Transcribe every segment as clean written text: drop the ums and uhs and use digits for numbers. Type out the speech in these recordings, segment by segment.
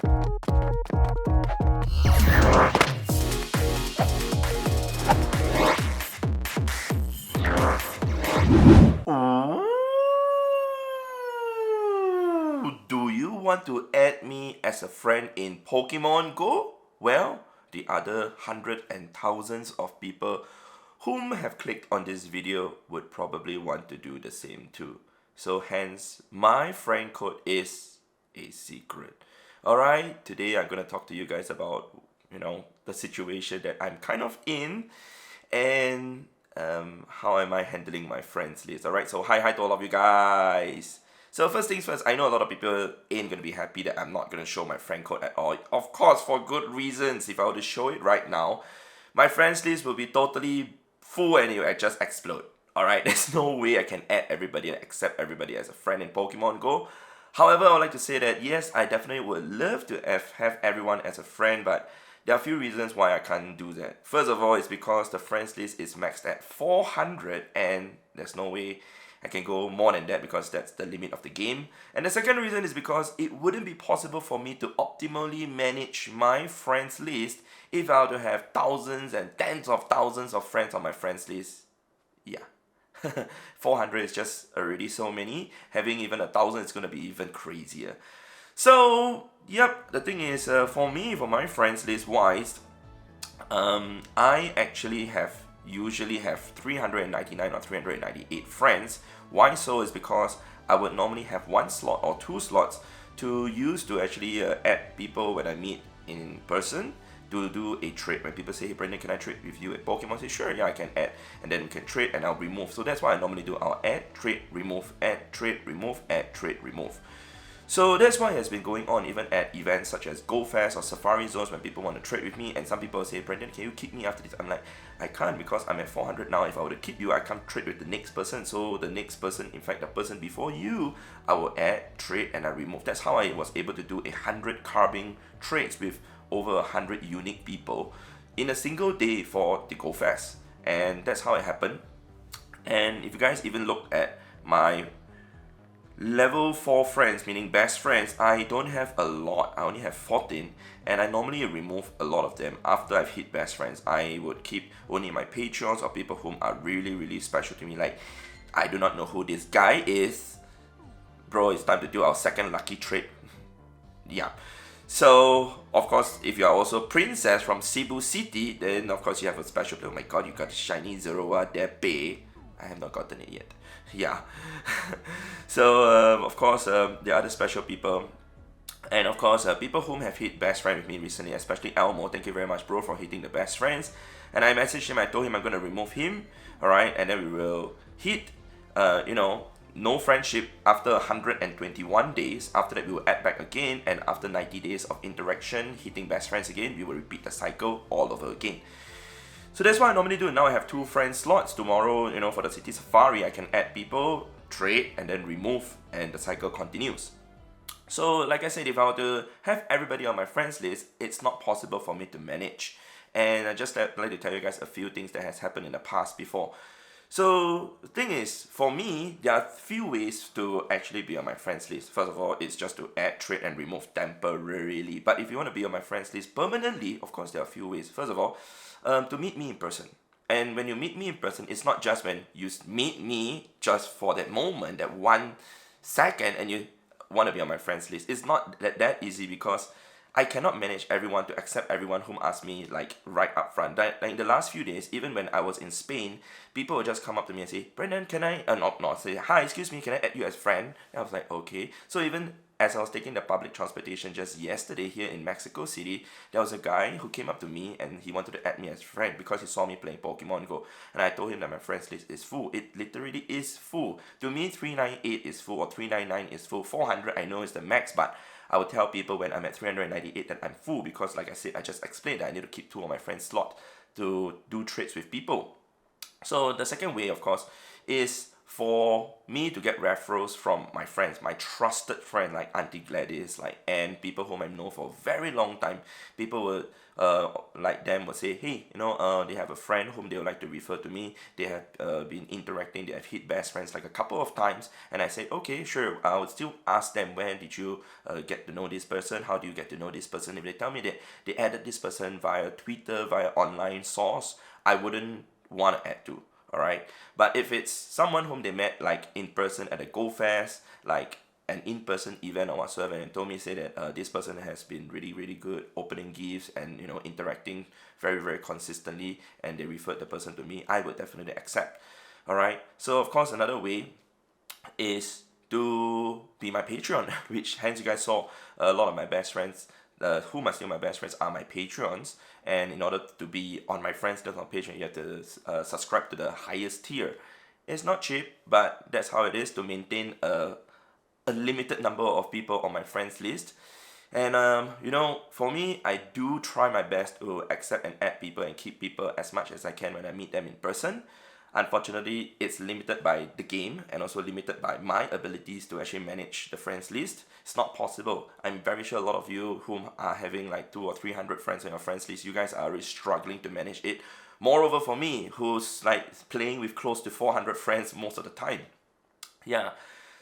Do you want to add me as a friend in Pokemon Go? Well, the other hundreds and thousands of people whom have clicked on this video would probably want to do the same too. So hence, my friend code is a secret. Alright, today I'm going to talk to you guys about, the situation that I'm kind of in and how am I handling my friends list. Alright, so hi to all of you guys. So first things first, I know a lot of people ain't gonna be happy that I'm not gonna show my friend code at all. Of course, for good reasons. If I were to show it right now, my friends list will be totally full and it will just explode. Alright, there's no way I can add everybody and accept everybody as a friend in Pokemon Go. However, I would like to say that yes, I definitely would love to have everyone as a friend, but there are a few reasons why I can't do that. First of all, it's because the friends list is maxed at 400 and there's no way I can go more than that because that's the limit of the game. And the second reason is because it wouldn't be possible for me to optimally manage my friends list if I were to have thousands and tens of thousands of friends on my friends list. Yeah. 400 is just already so many. Having even 1,000 is going to be even crazier. So, yep, the thing is, for my friends list wise, I actually usually have 399 or 398 friends. Why so is because I would normally have one slot or two slots to use to actually add people when I meet in person to do a trade. When people say, hey Brendan, can I trade with you at Pokemon? I say, sure, yeah, I can add. And then we can trade and I'll remove. So that's what I normally do. I'll add, trade, remove, add, trade, remove, add, trade, remove. So that's why it has been going on even at events such as Go Fest or Safari Zones when people want to trade with me and some people say, Brendan, can you kick me after this? I'm like, I can't because I'm at 400 now. If I were to kick you, I can't trade with the next person. So the next person, in fact the person before you, I will add, trade and I remove. That's how I was able to do 100 carbing trades with over 100 unique people in a single day for the Go Fest. And that's how it happened. And if you guys even look at my level 4 friends, meaning best friends, I don't have a lot. I only have 14 and I normally remove a lot of them after I've hit best friends. I would keep only my patrons or people whom are really, really special to me. Like, I do not know who this guy is. Bro, it's time to do our second lucky trade. Yeah. So, of course, if you are also Princess from Cebu City, then of course you have a special play. Oh my god, you got a shiny Zoroa Depe. I have not gotten it yet. Yeah. So, of course, the other special people. And of course, people whom have hit best friend with me recently, especially Elmo. Thank you very much, bro, for hitting the best friends. And I messaged him, I told him I'm going to remove him. Alright, and then we will hit, no friendship after 121 days. After that, we will add back again. And after 90 days of interaction, hitting best friends again, we will repeat the cycle all over again. So that's what I normally do. Now I have 2 friend slots. Tomorrow, for the City Safari, I can add people, trade, and then remove, and the cycle continues. So, like I said, if I were to have everybody on my friends list, it's not possible for me to manage. And I just like to tell you guys a few things that has happened in the past before. So, the thing is, for me, there are a few ways to actually be on my friends list. First of all, it's just to add, trade, and remove temporarily. But if you want to be on my friends list permanently, of course, there are a few ways. First of all, to meet me in person. And when you meet me in person, it's not just when you meet me just for that moment, that 1 second, and you want to be on my friends list. It's not that easy because I cannot manage everyone to accept everyone whom asks me like right up front. Like in the last few days, even when I was in Spain, people would just come up to me and say, Brendan, can I, say, hi, excuse me, can I add you as friend? And I was like, okay. So even as I was taking the public transportation just yesterday here in Mexico City, there was a guy who came up to me and he wanted to add me as friend because he saw me playing Pokemon Go. And I told him that my friends list is full. It literally is full. To me, 398 is full or 399 is full. 400 I know is the max, but I would tell people when I'm at 398 that I'm full because like I said, I just explained that I need to keep 2 of my friends slot to do trades with people. So the second way, of course, is for me to get referrals from my friends, my trusted friend like Auntie Gladys, like, and people whom I know for a very long time, people would like them would say, hey, they have a friend whom they would like to refer to me. They have been interacting, they have hit best friends like a couple of times, and I said, okay, sure. I would still ask them, when did you get to know this person? How do you get to know this person? If they tell me that they added this person via Twitter, via online source, I wouldn't want to add to. Alright, but if it's someone whom they met like in person at a Go Fest, like an in-person event or whatsoever, and told me, say that this person has been really, really good opening gifts and interacting very, very consistently, and they referred the person to me, I would definitely accept. Alright, so of course another way is to be my Patreon, which hence you guys saw a lot of my best friends, whom are still my best friends, are my Patreons. And in order to be on my friends list on Patreon, you have to subscribe to the highest tier. It's not cheap, but that's how it is to maintain a limited number of people on my friends list. And for me, I do try my best to accept and add people and keep people as much as I can when I meet them in person. Unfortunately, it's limited by the game and also limited by my abilities to actually manage the friends list. It's not possible. I'm very sure a lot of you whom are having like 200 or 300 friends on your friends list, you guys are really struggling to manage it. Moreover, for me, who's like playing with close to 400 friends most of the time. Yeah.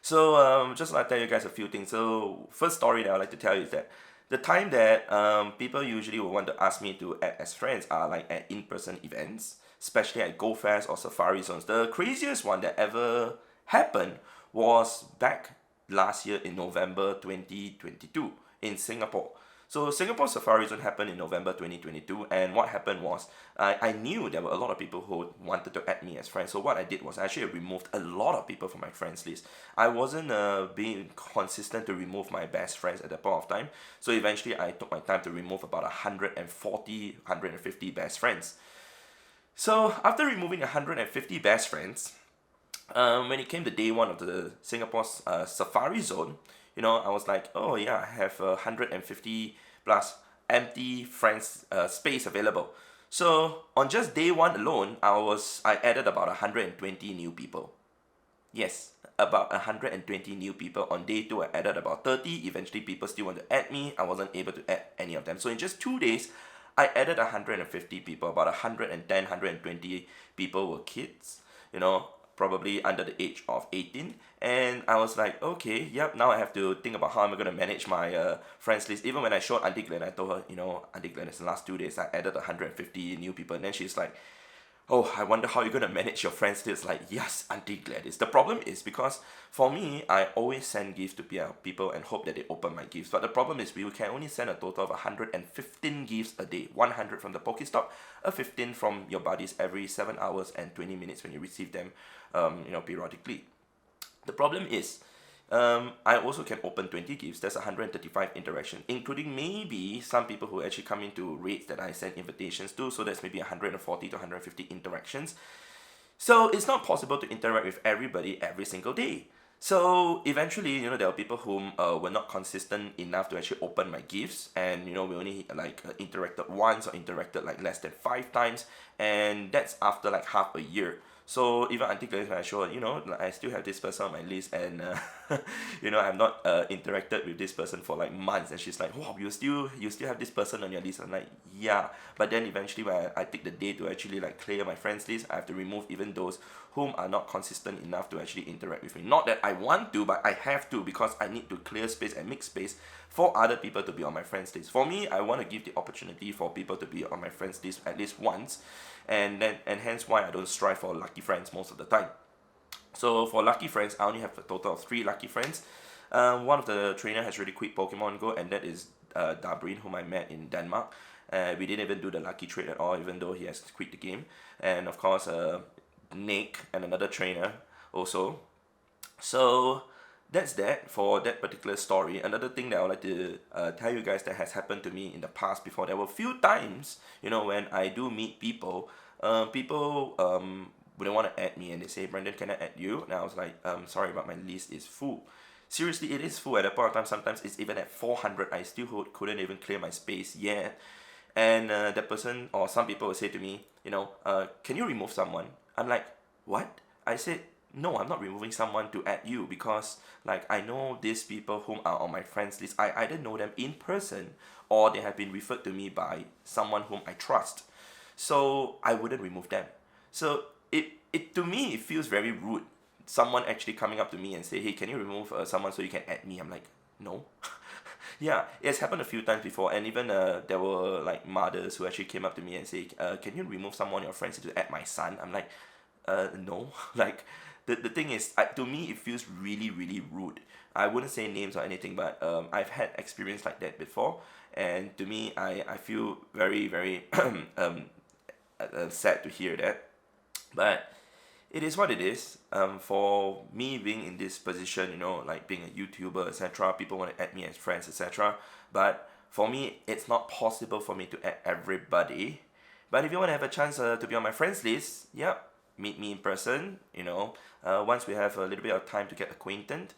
So just like tell you guys a few things. So first story that I'd like to tell you is that the time that people usually will want to ask me to add as friends are like at in-person events, especially at Go Fest or Safari Zones. The craziest one that ever happened was back last year in November 2022 in Singapore. So Singapore Safari Zone happened in November 2022, and what happened was I knew there were a lot of people who wanted to add me as friends. So what I did was I actually removed a lot of people from my friends list. I wasn't being consistent to remove my best friends at that point of time. So eventually I took my time to remove about 140, 150 best friends. So after removing 150 best friends, when it came to day one of the Singapore's Safari Zone, I was like, oh yeah, I have 150 plus empty friends space available. So on just day one alone, I added about 120 new people. Yes, about 120 new people. On day two, I added about 30. Eventually, people still want to add me. I wasn't able to add any of them. So in just 2 days, I added 150 people. About 110, 120 people were kids, probably under the age of 18. And I was like, okay, yep, now I have to think about how am I going to manage my friends list. Even when I showed Auntie Glenn, I told her, Auntie Glenn, in the last 2 days, I added 150 new people. And then she's like, oh, I wonder how you're going to manage your friends list. Like, yes, Auntie Gladys. The problem is because for me, I always send gifts to people and hope that they open my gifts. But the problem is we can only send a total of 115 gifts a day. 100 from the Pokestop, 15 from your buddies every 7 hours and 20 minutes when you receive them, periodically. The problem is, I also can open 20 gifts. That's 135 interactions, including maybe some people who actually come into raids that I send invitations to. So that's maybe 140 to 150 interactions. So it's not possible to interact with everybody every single day. So eventually, there are people whom were not consistent enough to actually open my gifts, and we only interacted once or interacted like less than 5 times, and that's after like half a year. So even Auntie Gladys, when I show her, I still have this person on my list, and I've not interacted with this person for like months, and she's like, wow, you still have this person on your list. I'm like, yeah, but then eventually when I take the day to actually like clear my friends list, I have to remove even those whom are not consistent enough to actually interact with me. Not that I want to, but I have to, because I need to clear space and make space for other people to be on my friends list. For me, I want to give the opportunity for people to be on my friends list at least once, and hence why I don't strive for lucky friends most of the time. So for lucky friends, I only have a total of 3 lucky friends. One of the trainer has already quit Pokemon GO, and that is Dabrin, whom I met in Denmark. We didn't even do the lucky trade at all, even though he has quit the game. And of course, Nick and another trainer also. So that's that for that particular story. Another thing that I would like to tell you guys that has happened to me in the past before. There were a few times, when I do meet people, people wouldn't want to add me, and they say, Brandon, can I add you? And I was like, sorry, but my list is full. Seriously, it is full. At that point of time, sometimes it's even at 400. I still couldn't even clear my space yet. And that person or some people will say to me, can you remove someone? I'm like, what? I said, no, I'm not removing someone to add you, because like I know these people whom are on my friends list. I either know them in person or they have been referred to me by someone whom I trust. So I wouldn't remove them. So it to me it feels very rude. Someone actually coming up to me and say, hey, can you remove someone so you can add me? I'm like, no. Yeah, it's happened a few times before, and even there were like mothers who actually came up to me and say, can you remove someone your friends to add my son? I'm like, no. Like the thing is, to me it feels really really rude. I wouldn't say names or anything, but I've had experience like that before, and to me I feel very very sad to hear that. But it is what it is. For me being in this position, like being a YouTuber, etc., people want to add me as friends, etc. But for me, it's not possible for me to add everybody. But if you want to have a chance to be on my friends list, yep, meet me in person. Once we have a little bit of time to get acquainted,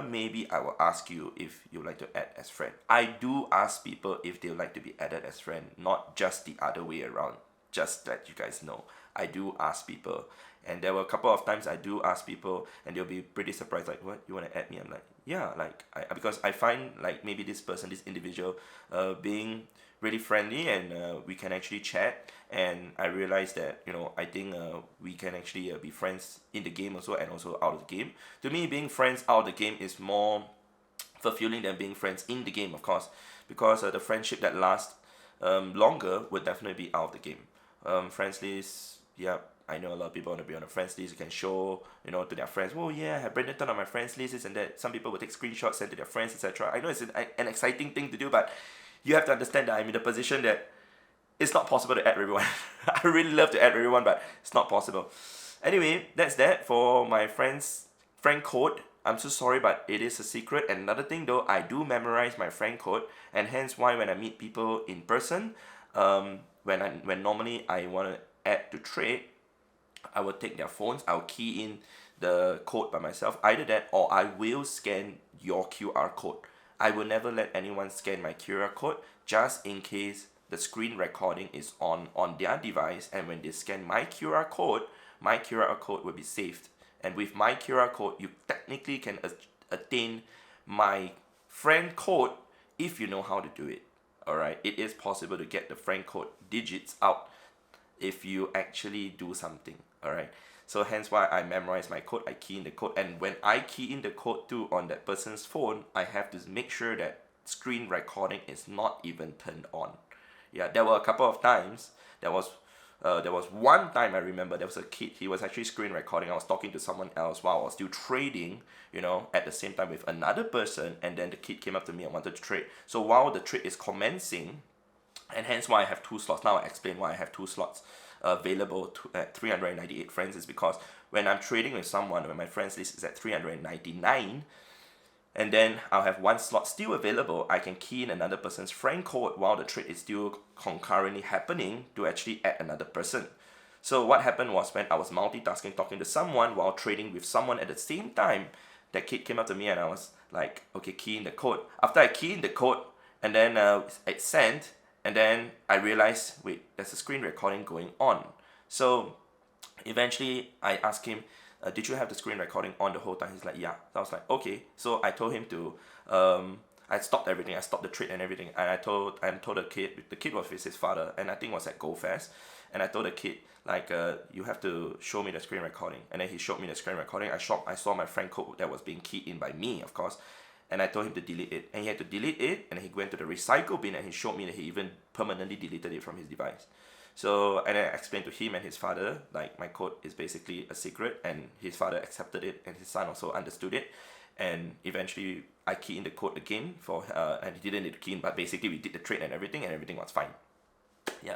maybe I will ask you if you like to add as friend. I do ask people if they would like to be added as friend, not just the other way around. Just that you guys know, I do ask people. And there were a couple of times I do ask people, and they'll be pretty surprised, like, what, you want to add me? I'm like, yeah, like, because I find, like, maybe this person, this individual, being really friendly, and we can actually chat, and I realized that, I think we can actually be friends in the game also, and also out of the game. To me, being friends out of the game is more fulfilling than being friends in the game, of course, because the friendship that lasts longer would definitely be out of the game. Friends list, yeah, I know a lot of people want to be on a friends list. You can show, to their friends, oh yeah, I have Brendan on my friends list, this and that. Some people will take screenshots, send to their friends, etc. I know it's an exciting thing to do, but you have to understand that I'm in a position that it's not possible to add everyone. I really love to add everyone, but it's not possible. Anyway, that's that for my friend code. I'm so sorry, but it is a secret. And another thing though, I do memorize my friend code, and hence why when I meet people in person, when normally I want to add to trade, I will take their phones, I'll key in the code by myself. Either that or I will scan your QR code. I will never let anyone scan my QR code, just in case the screen recording is on their device, and when they scan my QR code will be saved. And with my QR code, you technically can attain my friend code if you know how to do it. Alright, it is possible to get the friend code digits out if you actually do something. Alright, so hence why I memorize my code, I key in the code, and when I key in the code too on that person's phone, I have to make sure that screen recording is not even turned on. Yeah, there were a couple of times. There was one time I remember, there was a kid, he was actually screen recording. I was talking to someone else while I was still trading, at the same time with another person, and then the kid came up to me and wanted to trade. So while the trade is commencing, and hence why I have 2 slots. Now I explain why I have 2 slots available at 398 friends, is because when I'm trading with someone, when my friends list is at 399, and then I'll have 1 slot still available, I can key in another person's friend code while the trade is still concurrently happening to actually add another person. So what happened was, when I was multitasking, talking to someone while trading with someone at the same time, that kid came up to me and I was like, okay, key in the code. After I key in the code, and then it sent, and then I realized, wait, there's a screen recording going on. So eventually I asked him, did you have the screen recording on the whole time? He's like, yeah. So I was like, okay. So I told him to, I stopped everything. I stopped the trade and everything. And I told the kid was with his father, and I think it was at Go Fest. And I told the kid, like, you have to show me the screen recording. And then he showed me the screen recording. I saw my friend code that was being keyed in by me, of course. And I told him to delete it. And he had to delete it, and he went to the recycle bin, and he showed me that he even permanently deleted it from his device. So, and I explained to him and his father, like, my code is basically a secret, and his father accepted it, and his son also understood it. And eventually, I keyed in the code again and he didn't need to key in, but basically we did the trade and everything was fine. Yeah.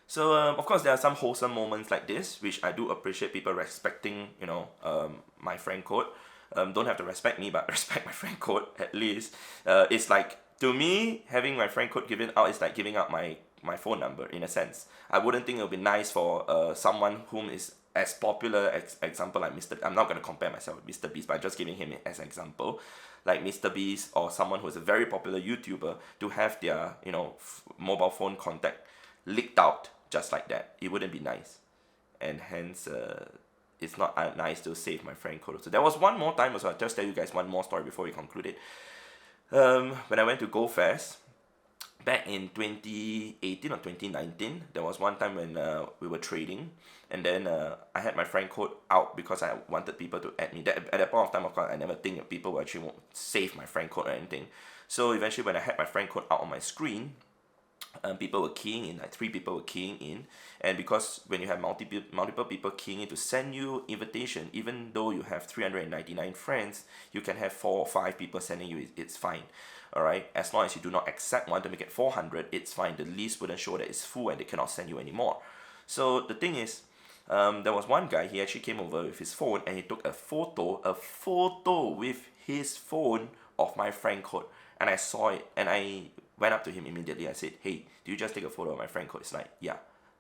So, of course, there are some wholesome moments like this, which I do appreciate people respecting, my friend code. Don't have to respect me, but respect my friend code at least. It's like, to me, having my friend code given out is like giving out my phone number, in a sense. I wouldn't think it would be nice for someone whom is as popular, example like I'm not going to compare myself with Mr. Beast, but I'm just giving him as an example, like Mr. Beast or someone who is a very popular YouTuber, to have their mobile phone contact leaked out just like that. It wouldn't be nice, and hence it's not nice to save my friend code. So there was one more time, so I'll just tell you guys one more story before we conclude it. When I went to Go Fest, back in 2018 or 2019, there was one time when we were trading, and then I had my friend code out because I wanted people to add me. At that point of time, of course, I never think that people would actually save my friend code or anything. So eventually, when I had my friend code out on my screen, people were keying in, like 3 people were keying in, and because when you have multiple people keying in to send you invitation, even though you have 399 friends, you can have 4 or 5 people sending you, it's fine. Alright, as long as you do not accept one to make it 400, it's fine. The list wouldn't show that it's full and they cannot send you anymore. So the thing is, there was one guy, he actually came over with his phone and he took a photo with his phone of my friend code, and I saw it and I went up to him immediately. I said, hey, did you just take a photo of my friend code? He's like, yeah.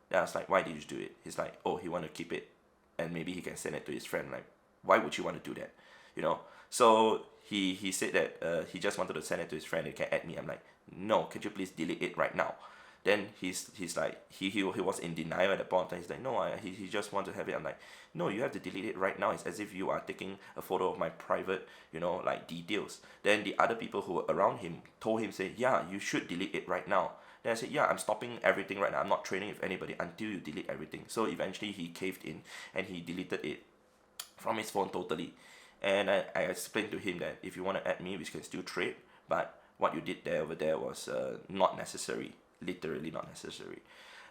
Then I was like, why did you do it? He's like, oh, he want to keep it and maybe he can send it to his friend. Like, why would you want to do that? You know? So he said that he just wanted to send it to his friend and can add me. I'm like, no, could you please delete it right now? Then he's like, he was in denial at the point of time. He's like, no, he just want to have it. I'm like, no, you have to delete it right now. It's as if you are taking a photo of my private, like details. Then the other people who were around him told him, say, yeah, you should delete it right now. Then I said, yeah, I'm stopping everything right now. I'm not trading with anybody until you delete everything. So eventually he caved in and he deleted it from his phone totally. And I explained to him that if you want to add me, we can still trade, but what you did over there was not necessary. Literally not necessary.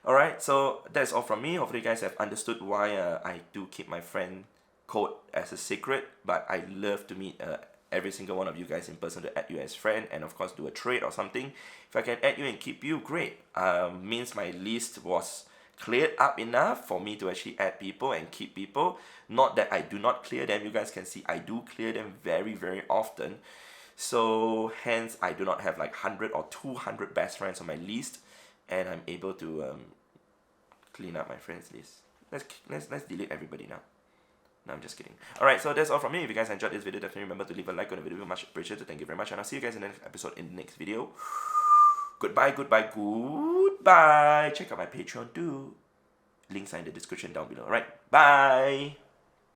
Alright, so that's all from me. Hopefully you guys have understood why I do keep my friend code as a secret, but I love to meet every single one of you guys in person to add you as friend, and of course do a trade or something. If I can add you and keep you, great. Means my list was cleared up enough for me to actually add people and keep people. Not that I do not clear them. You guys can see I do clear them very, very often. So hence I do not have like 100 or 200 best friends on my list, and I'm able to clean up my friends list. Let's delete everybody now. No, I'm just kidding. Alright, so that's all from me. If you guys enjoyed this video, definitely remember to leave a like on the video. Much appreciated. Thank you very much, and I'll see you guys in the next episode in the next video. Goodbye, goodbye, goodbye. Check out my Patreon too. Links are in the description down below. Alright, bye.